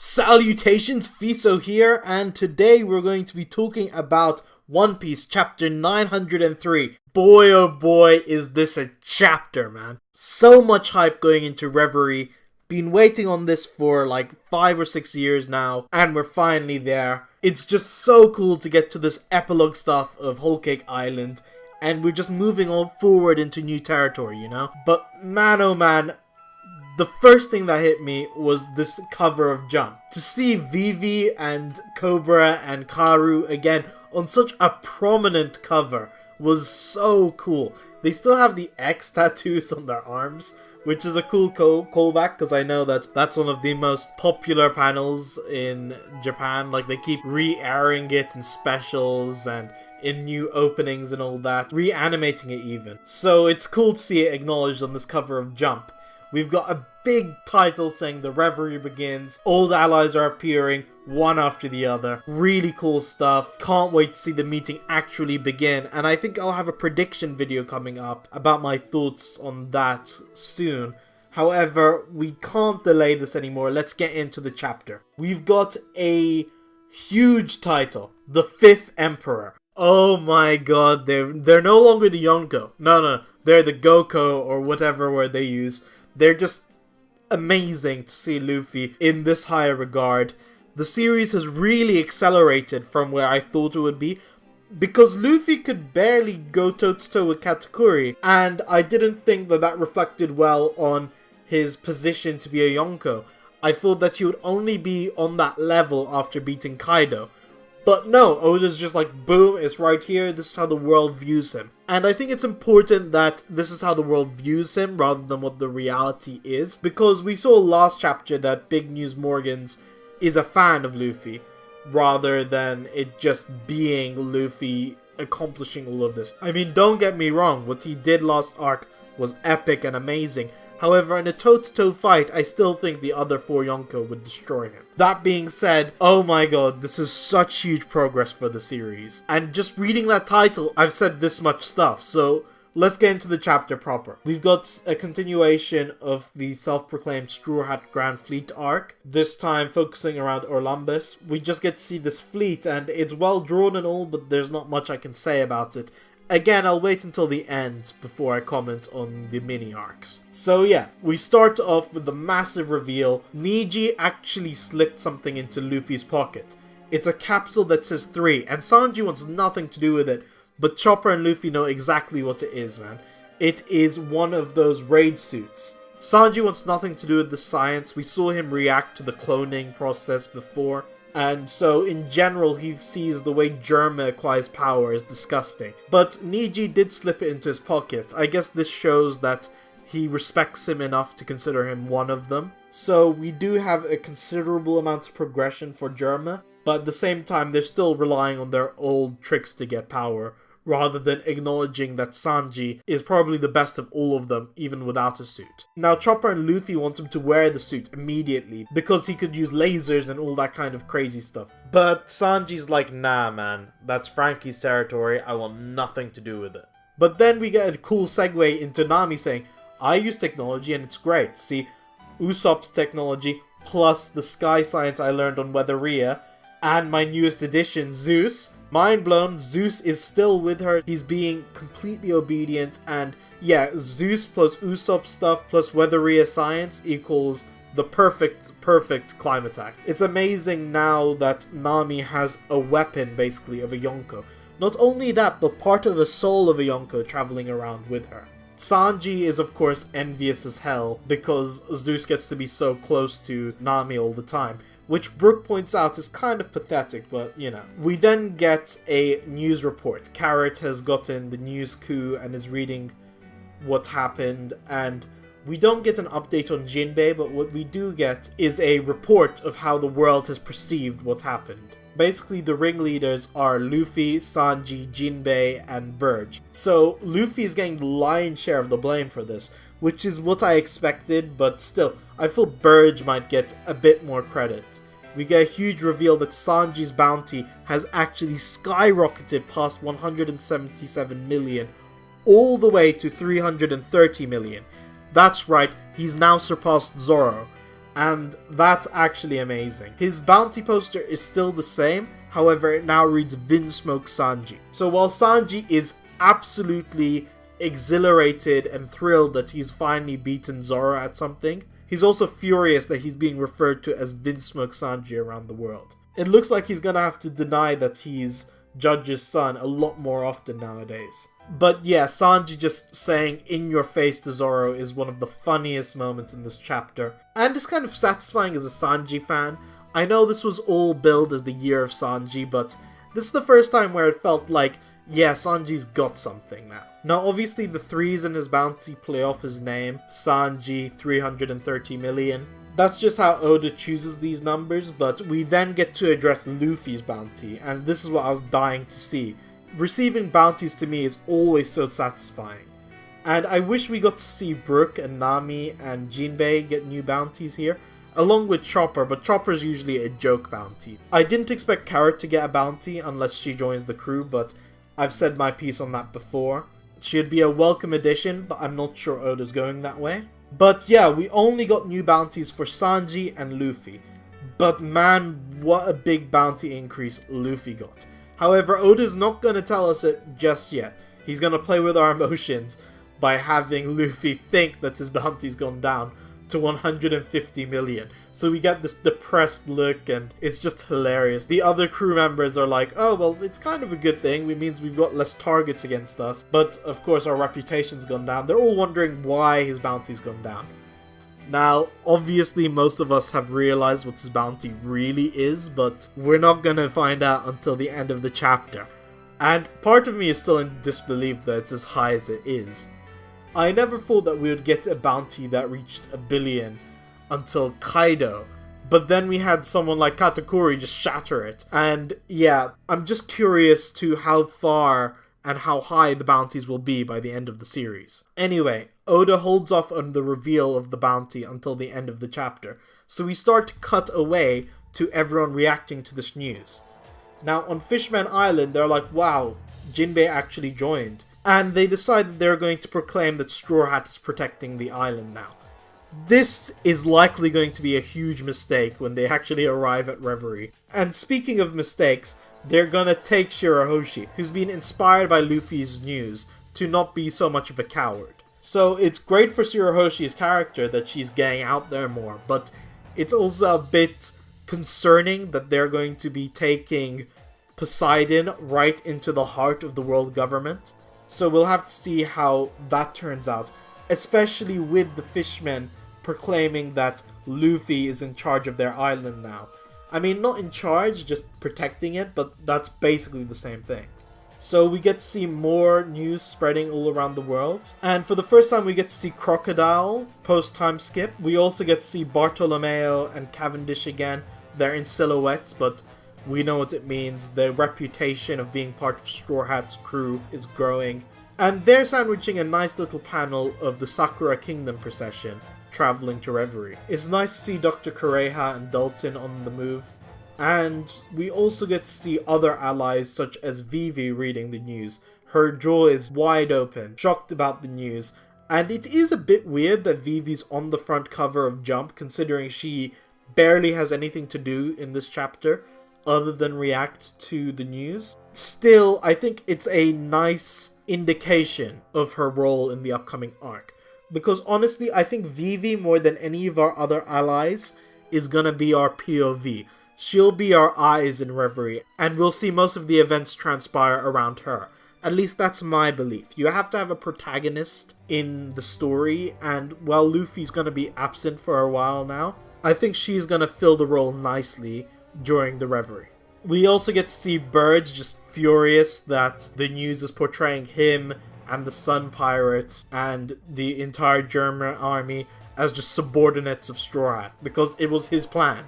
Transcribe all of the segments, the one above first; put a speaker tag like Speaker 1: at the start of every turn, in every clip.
Speaker 1: Salutations, Feeso here, and today we're going to be talking about One Piece chapter 903. Boy oh boy, is this a chapter, man. So much hype going into Reverie. Been waiting on this for like 5 or 6 years now, and we're finally there. It's just so cool to get to this epilogue stuff of Whole Cake Island, and we're just moving on forward into new territory, you know? But man oh man, the first thing that hit me was this cover of Jump. To see Vivi and Cobra and Karu again on such a prominent cover was so cool. They still have the X tattoos on their arms, which is a cool callback because I know that that's one of the most popular panels in Japan. Like, they keep re-airing it in specials and in new openings and all that, reanimating it even. So it's cool to see it acknowledged on this cover of Jump. We've got a big title saying the Reverie begins. Old allies are appearing, one after the other. Really cool stuff. Can't wait to see the meeting actually begin. And I think I'll have a prediction video coming up about my thoughts on that soon. However, we can't delay this anymore. Let's get into the chapter. We've got a huge title. The Fifth Emperor. Oh my god, they're no longer the Yonko. No, they're the Goko or whatever word they use. They're just amazing to see Luffy in this high regard. The series has really accelerated from where I thought it would be, because Luffy could barely go toe-to-toe with Katakuri, and I didn't think that that reflected well on his position to be a Yonko. I thought that he would only be on that level after beating Kaido. But no, Oda's just like, boom, it's right here, this is how the world views him. And I think it's important that this is how the world views him rather than what the reality is. Because we saw last chapter that Big News Morgans is a fan of Luffy, rather than it just being Luffy accomplishing all of this. I mean, don't get me wrong, what he did last arc was epic and amazing. However, in a toe-to-toe fight, I still think the other 4 Yonko would destroy him. That being said, oh my god, this is such huge progress for the series. And just reading that title, I've said this much stuff, so let's get into the chapter proper. We've got a continuation of the self-proclaimed Straw Hat Grand Fleet arc, this time focusing around Orlumbus. We just get to see this fleet, and it's well drawn and all, but there's not much I can say about it. Again, I'll wait until the end before I comment on the mini arcs. So yeah, we start off with the massive reveal. Niji actually slipped something into Luffy's pocket. It's a capsule that says 3, and Sanji wants nothing to do with it, but Chopper and Luffy know exactly what it is, man. It is one of those raid suits. Sanji wants nothing to do with the science. We saw him react to the cloning process before. And so, in general, he sees the way Germa acquires power is disgusting. But Niji did slip it into his pocket. I guess this shows that he respects him enough to consider him one of them. So, we do have a considerable amount of progression for Germa, but at the same time, they're still relying on their old tricks to get power, rather than acknowledging that Sanji is probably the best of all of them, even without a suit. Now, Chopper and Luffy want him to wear the suit immediately, because he could use lasers and all that kind of crazy stuff. But Sanji's like, nah man, that's Frankie's territory, I want nothing to do with it. But then we get a cool segue into Nami saying, I use technology and it's great. See, Usopp's technology, plus the sky science I learned on Weatheria, and my newest addition, Zeus. Mind blown, Zeus is still with her, he's being completely obedient, and yeah, Zeus plus Usopp stuff plus Weatheria science equals the perfect climate act. It's amazing now that Nami has a weapon, basically, of a Yonko. Not only that, but part of the soul of a Yonko traveling around with her. Sanji is of course envious as hell because Zeus gets to be so close to Nami all the time, which Brook points out is kind of pathetic, but you know. We then get a news report. Carrot has gotten the news coup and is reading what happened, and we don't get an update on Jinbei, but what we do get is a report of how the world has perceived what happened. Basically, the ringleaders are Luffy, Sanji, Jinbei, and Burge. So, Luffy is getting the lion's share of the blame for this, which is what I expected, but still, I feel Burge might get a bit more credit. We get a huge reveal that Sanji's bounty has actually skyrocketed past 177 million, all the way to 330 million. That's right, he's now surpassed Zoro. and that's actually amazing. His bounty poster is still the same, however it now reads Vinsmoke Sanji. So while Sanji is absolutely exhilarated and thrilled that he's finally beaten Zoro at something, he's also furious that he's being referred to as Vinsmoke Sanji around the world. It looks like he's gonna have to deny that he's Judge's son a lot more often nowadays. But yeah, Sanji just saying in your face to Zoro is one of the funniest moments in this chapter. And it's kind of satisfying as a Sanji fan. I know this was all billed as the year of Sanji, but this is the first time where it felt like, yeah, Sanji's got something now. Now obviously the 3s in his bounty play off his name, Sanji 330 million. That's just how Oda chooses these numbers, but we then get to address Luffy's bounty, and this is what I was dying to see. Receiving bounties to me is always so satisfying. And I wish we got to see Brook and Nami and Jinbei get new bounties here, along with Chopper, but Chopper's usually a joke bounty. I didn't expect Carrot to get a bounty unless she joins the crew, but I've said my piece on that before. She'd be a welcome addition, but I'm not sure Oda's going that way. But yeah, we only got new bounties for Sanji and Luffy. But man, what a big bounty increase Luffy got. However, Oda's not going to tell us it just yet. He's going to play with our emotions by having Luffy think that his bounty's gone down to 150 million. So we get this depressed look and it's just hilarious. The other crew members are like, oh well, it's kind of a good thing. It means we've got less targets against us. But of course our reputation's gone down. They're all wondering why his bounty's gone down. Now, obviously most of us have realized what his bounty really is, but we're not gonna find out until the end of the chapter. And part of me is still in disbelief that it's as high as it is. I never thought that we would get a bounty that reached 1 billion until Kaido, but then we had someone like Katakuri just shatter it. And yeah, I'm just curious to how far and how high the bounties will be by the end of the series. Anyway, Oda holds off on the reveal of the bounty until the end of the chapter, so we start to cut away to everyone reacting to this news. Now on Fishman Island, they're like, wow, Jinbei actually joined. And they decide that they're going to proclaim that Straw Hat is protecting the island now. This is likely going to be a huge mistake when they actually arrive at Reverie. And speaking of mistakes, they're gonna take Shirahoshi, who's been inspired by Luffy's news, to not be so much of a coward. So it's great for Shirahoshi's character that she's getting out there more, but it's also a bit concerning that they're going to be taking Poseidon right into the heart of the world government. So we'll have to see how that turns out, especially with the fishmen proclaiming that Luffy is in charge of their island now. I mean, not in charge, just protecting it, but that's basically the same thing. So we get to see more news spreading all around the world. And for the first time we get to see Crocodile post-time skip. We also get to see Bartolomeo and Cavendish again. They're in silhouettes, but we know what it means. The reputation of being part of Straw Hat's crew is growing. And they're sandwiching a nice little panel of the Sakura Kingdom procession traveling to Reverie. It's nice to see Dr. Kureha and Dalton on the move. And we also get to see other allies such as Vivi reading the news. Her jaw is wide open, shocked about the news. And it is a bit weird that Vivi's on the front cover of Jump, considering she barely has anything to do in this chapter other than react to the news. Still, I think it's a nice indication of her role in the upcoming arc. Because honestly, I think Vivi, more than any of our other allies, is gonna be our POV. She'll be our eyes in Reverie, and we'll see most of the events transpire around her. At least that's my belief. You have to have a protagonist in the story, and while Luffy's gonna be absent for a while now, I think she's gonna fill the role nicely during the Reverie. We also get to see Birds just furious that the news is portraying him and the Sun Pirates and the entire German army as just subordinates of Straw Hat, because it was his plan.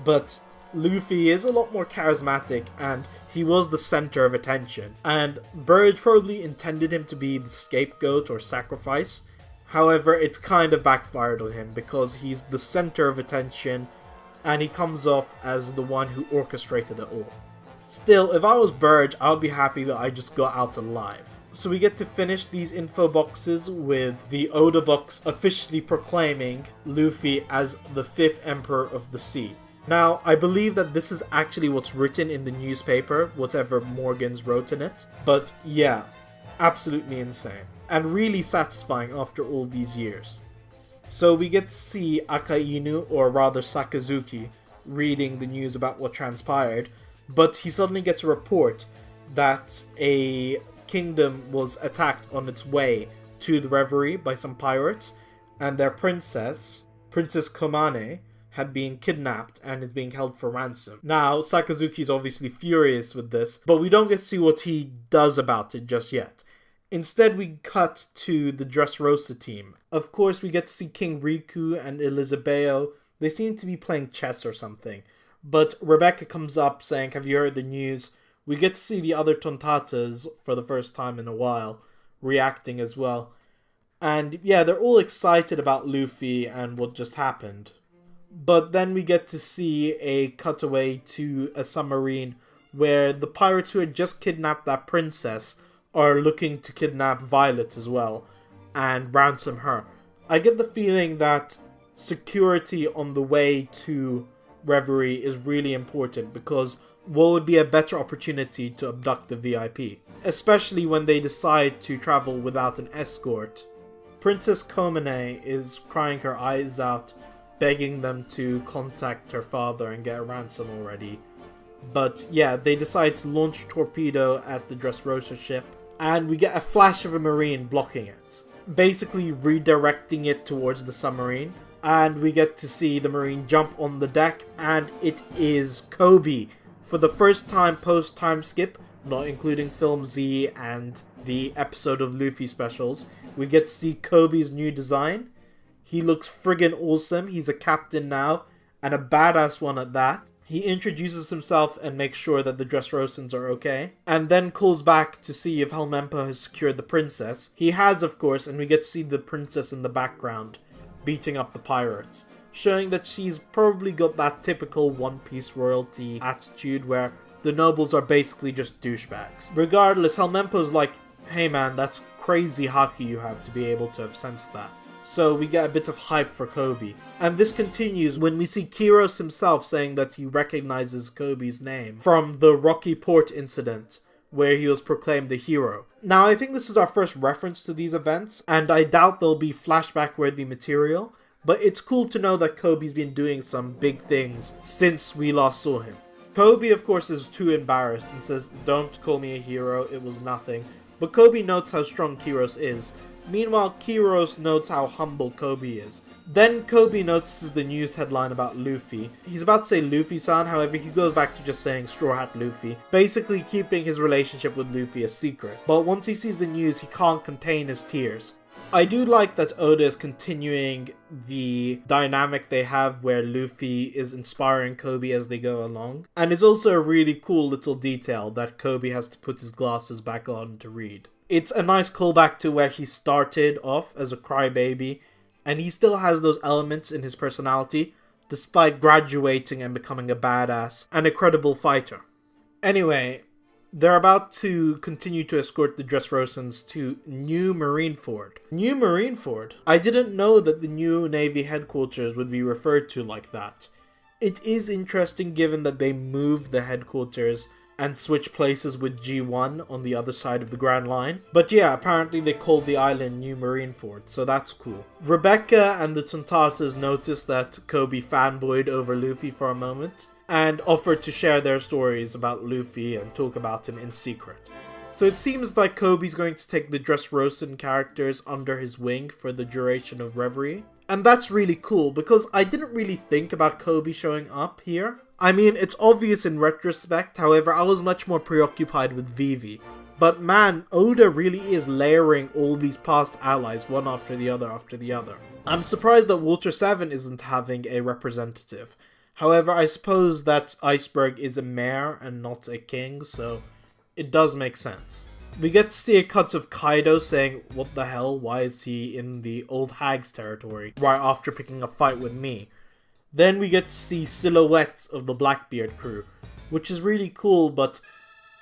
Speaker 1: But Luffy is a lot more charismatic and he was the center of attention, and Bird probably intended him to be the scapegoat or sacrifice. However, it's kind of backfired on him because he's the center of attention and he comes off as the one who orchestrated it all. Still, if I was Bird, I would be happy that I just got out alive. So we get to finish these info boxes with the Oda box officially proclaiming Luffy as the 5th Emperor of the Sea. Now, I believe that this is actually what's written in the newspaper, whatever Morgans wrote in it. But yeah, absolutely insane. And really satisfying after all these years. So we get to see Akainu, or rather Sakazuki, reading the news about what transpired. But he suddenly gets a report that a kingdom was attacked on its way to the reverie by some pirates, and their princess, Princess Komane, had been kidnapped and is being held for ransom. Now, Sakazuki is obviously furious with this, but we don't get to see what he does about it just yet. Instead, we cut to the Dressrosa team. Of course, we get to see King Riku and Elizabeo. They seem to be playing chess or something. But Rebecca comes up saying, "Have you heard the news?" We get to see the other Tontatas for the first time in a while, reacting as well. And yeah, they're all excited about Luffy and what just happened. But then we get to see a cutaway to a submarine where the pirates who had just kidnapped that princess are looking to kidnap Violet as well and ransom her. I get the feeling that security on the way to Reverie is really important, because what would be a better opportunity to abduct the VIP, especially when they decide to travel without an escort. Princess Komane is crying her eyes out, begging them to contact her father and get a ransom already. But yeah, they decide to launch a torpedo at the Dressrosa ship, and we get a flash of a marine blocking it, basically redirecting it towards the submarine. And we get to see the marine jump on the deck, and it is Kobe. For the first time post time skip, not including Film Z and the episode of Luffy specials, we get to see Kobe's new design. He looks friggin' awesome. He's a captain now, and a badass one at that. He introduces himself and makes sure that the Dressrosans are okay, and then calls back to see if Helmeppo has secured the princess. He has, of course, and we get to see the princess in the background beating up the pirates, showing that she's probably got that typical One Piece royalty attitude where the nobles are basically just douchebags. Regardless, Helmeppo's like, "Hey man, that's crazy haki you have to be able to have sensed that." So we get a bit of hype for Kobe. And this continues when we see Kiros himself saying that he recognizes Kobe's name from the Rocky Port incident, where he was proclaimed a hero. Now, I think this is our first reference to these events, and I doubt there'll be flashback-worthy material, but it's cool to know that Kobe's been doing some big things since we last saw him. Kobe, of course, is too embarrassed and says, "Don't call me a hero, it was nothing." But Kobe notes how strong Kiros is. Meanwhile, Kiros notes how humble Kobe is. Then Kobe notices the news headline about Luffy. He's about to say Luffy-san, however he goes back to just saying Straw Hat Luffy, basically keeping his relationship with Luffy a secret. But once he sees the news, he can't contain his tears. I do like that Oda is continuing the dynamic they have where Luffy is inspiring Kobe as they go along. And it's also a really cool little detail that Kobe has to put his glasses back on to read. It's a nice callback to where he started off as a crybaby, and he still has those elements in his personality, despite graduating and becoming a badass and a credible fighter. Anyway, they're about to continue to escort the Dressrosans to New Marineford. New Marineford? I didn't know that the new Navy headquarters would be referred to like that. It is interesting given that they moved the headquarters and switch places with G1 on the other side of the Grand Line. But yeah, apparently they called the island New Marineford, so that's cool. Rebecca and the Tontatas noticed that Kobe fanboyed over Luffy for a moment, and offered to share their stories about Luffy and talk about him in secret. So it seems like Kobe's going to take the Dressrosan characters under his wing for the duration of Reverie. And that's really cool, because I didn't really think about Kobe showing up here. I mean, it's obvious in retrospect, however, I was much more preoccupied with Vivi. But man, Oda really is layering all these past allies one after the other after the other. I'm surprised that Water 7 isn't having a representative. However, I suppose that Iceberg is a mayor and not a king, so it does make sense. We get to see a cut of Kaido saying, "What the hell, why is he in the old hag's territory right after picking a fight with me?" Then we get to see silhouettes of the Blackbeard crew, which is really cool, but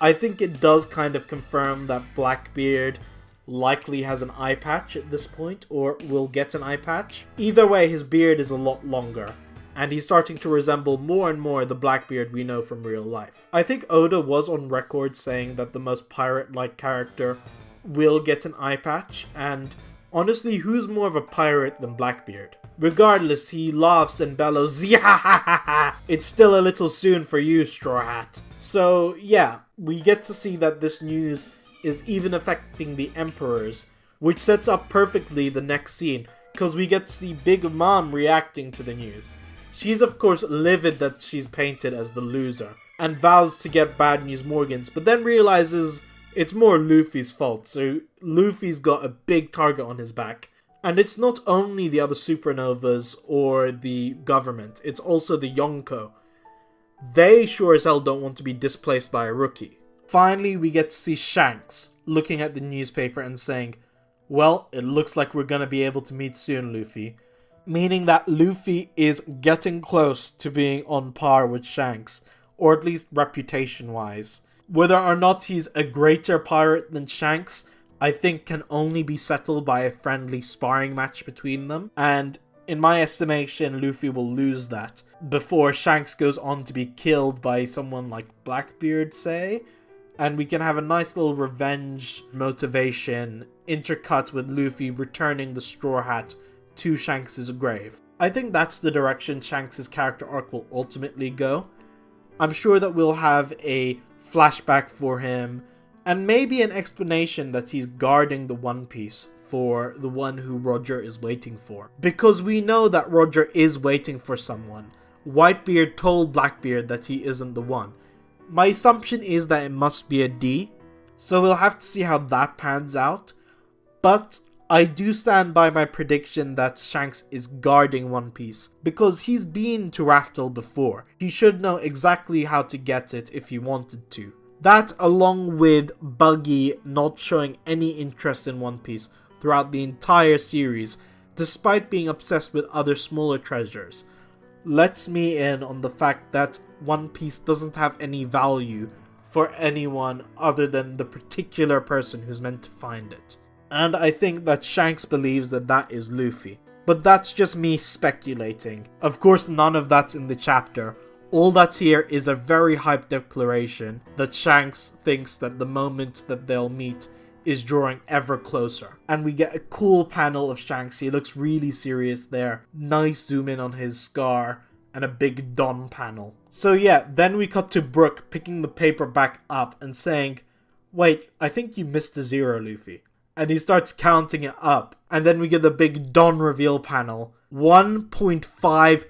Speaker 1: I think it does kind of confirm that Blackbeard likely has an eye patch at this point, or will get an eye patch. Either way, his beard is a lot longer, and he's starting to resemble more and more the Blackbeard we know from real life. I think Oda was on record saying that the most pirate-like character will get an eye patch, and honestly, who's more of a pirate than Blackbeard? Regardless, he laughs and bellows, "Yahahaha! It's still a little soon for you, Straw Hat." So yeah, we get to see that this news is even affecting the emperors, which sets up perfectly the next scene, because we get to see Big Mom reacting to the news. She's of course livid that she's painted as the loser, and vows to get Bad News Morgans, but then realizes it's more Luffy's fault, so Luffy's got a big target on his back. And it's not only the other supernovas or the government, it's also the Yonko. They sure as hell don't want to be displaced by a rookie. Finally, we get to see Shanks looking at the newspaper and saying, "Well, it looks like we're gonna be able to meet soon, Luffy." Meaning that Luffy is getting close to being on par with Shanks, or at least reputation-wise. Whether or not he's a greater pirate than Shanks, I think can only be settled by a friendly sparring match between them, and in my estimation, Luffy will lose that before Shanks goes on to be killed by someone like Blackbeard, say, and we can have a nice little revenge motivation intercut with Luffy returning the Straw Hat to Shanks' grave. I think that's the direction Shanks' character arc will ultimately go. I'm sure that we'll have a flashback for him, and maybe an explanation that he's guarding the One Piece for the one who Roger is waiting for. Because we know that Roger is waiting for someone. Whitebeard told Blackbeard that he isn't the one. My assumption is that it must be a D, so we'll have to see how that pans out. But I do stand by my prediction that Shanks is guarding One Piece, because he's been to Raftel before. He should know exactly how to get it if he wanted to. That, along with Buggy not showing any interest in One Piece throughout the entire series, despite being obsessed with other smaller treasures, lets me in on the fact that One Piece doesn't have any value for anyone other than the particular person who's meant to find it. And I think that Shanks believes that that is Luffy. But that's just me speculating. Of course, none of that's in the chapter. All that's here is a very hyped declaration that Shanks thinks that the moment that they'll meet is drawing ever closer. And we get a cool panel of Shanks. He looks really serious there. Nice zoom in on his scar and a big Don panel. So yeah, then we cut to Brook picking the paper back up and saying, "Wait, I think you missed a zero, Luffy." And he starts counting it up. And then we get the big Don reveal panel. 1.5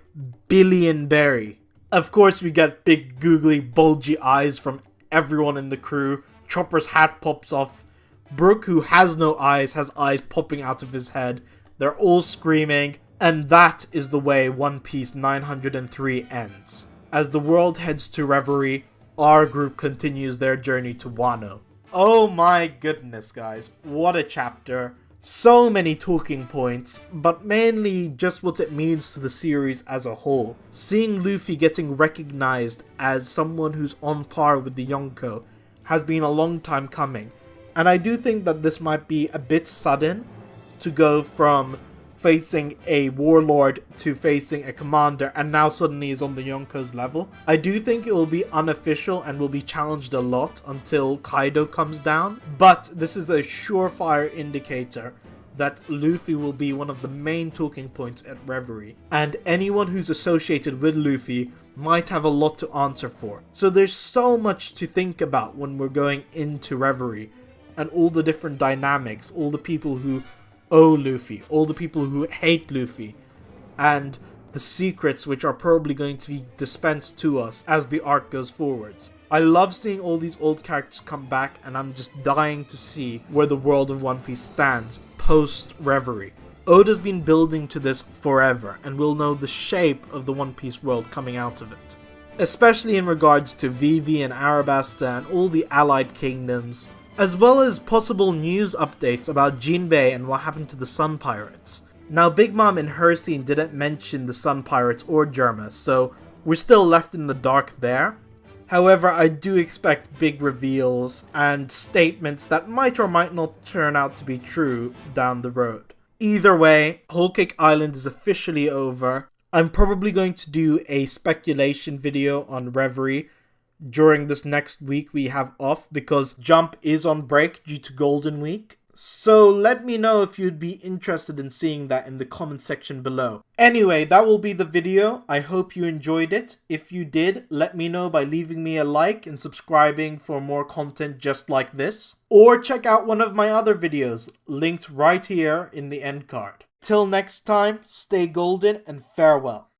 Speaker 1: billion berry. Of course, we get big googly bulgy eyes from everyone in the crew. Chopper's hat pops off. Brook, who has no eyes, has eyes popping out of his head. They're all screaming. And that is the way One Piece 903 ends. As the world heads to Reverie, our group continues their journey to Wano. Oh my goodness, guys. What a chapter. So many talking points, but mainly just what it means to the series as a whole. Seeing Luffy getting recognized as someone who's on par with the Yonko has been a long time coming. And I do think that this might be a bit sudden to go from facing a warlord to facing a commander and now suddenly is on the Yonko's level. I do think it will be unofficial and will be challenged a lot until Kaido comes down, but this is a surefire indicator that Luffy will be one of the main talking points at Reverie, and anyone who's associated with Luffy might have a lot to answer for. So there's so much to think about when we're going into Reverie, and all the different dynamics, all the people who owe Luffy, all the people who hate Luffy, and the secrets which are probably going to be dispensed to us as the arc goes forwards. I love seeing all these old characters come back, and I'm just dying to see where the world of One Piece stands post-Reverie. Oda's been building to this forever, and we'll know the shape of the One Piece world coming out of it. Especially in regards to Vivi and Arabasta and all the allied kingdoms, as well as possible news updates about Jinbei and what happened to the Sun Pirates. Now, Big Mom in her scene didn't mention the Sun Pirates or Germa, so we're still left in the dark there. However, I do expect big reveals and statements that might or might not turn out to be true down the road. Either way, Whole Cake Island is officially over. I'm probably going to do a speculation video on Reverie during this next week we have off because Jump is on break due to Golden Week. So let me know if you'd be interested in seeing that in the comment section below. Anyway, that will be the video. I hope you enjoyed it. If you did, let me know by leaving me a like and subscribing for more content just like this. Or check out one of my other videos, linked right here in the end card. Till next time, stay golden and farewell.